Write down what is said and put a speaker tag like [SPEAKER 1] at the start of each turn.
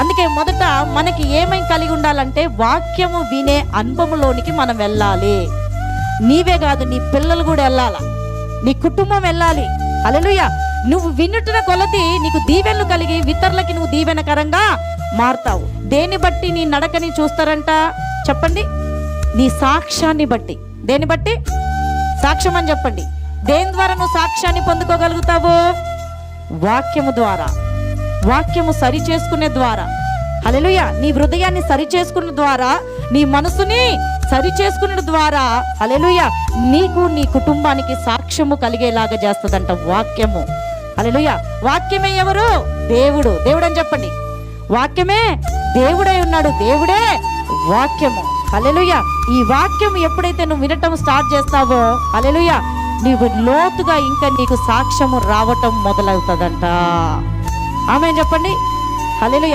[SPEAKER 1] అందుకే మొదట మనకి ఏమై కలిగి ఉండాలంటే వాక్యము వినే అనుభవంలోనికి మనం వెళ్ళాలి. నీవే కాదు, నీ పిల్లలు కూడా వెళ్ళాలా, నీ కుటుంబం వెళ్ళాలి. హల్లెలూయా. నువ్వు వినుటున్న కొలది నీకు దీవెనలు కలిగి ఇతరులకి నువ్వు దీవెనకరంగా మారుతావు. దేన్ని బట్టి నీ నడకని చూస్తారంట చెప్పండి? నీ సాక్ష్యాన్ని బట్టి. దేన్ని బట్టి? సాక్ష్యం అని చెప్పండి. దేని ద్వారా నువ్వు సాక్ష్యాన్ని పొందుకోగలుగుతావు? వాక్యము ద్వారా. వాక్యము సరి చేసుకునే ద్వారా. హల్లెలూయా. నీ హృదయాన్ని సరి చేసుకునే ద్వారా, నీ మనసుని సరి చేసుకునే ద్వారా, హల్లెలూయా, నీకు నీ కుటుంబానికి సాక్ష్యము కలిగేలాగా చేస్తుందంట వాక్యము. హల్లెలూయా. వాక్యమే ఎవరు? దేవుడు. దేవుడు అని చెప్పండి. వాక్యమే దేవుడై ఉన్నాడు. దేవుడే వాక్యము. హల్లెలూయా. ఈ వాక్యం ఎప్పుడైతే నువ్వు వినటం స్టార్ట్ చేస్తావో, హల్లెలూయా, నీవు లోతుగా ఇంకా నీకు సాక్ష్యము రావటం మొదలవుతుందంట. ఆమేన్ చెప్పండి. హల్లెలూయా.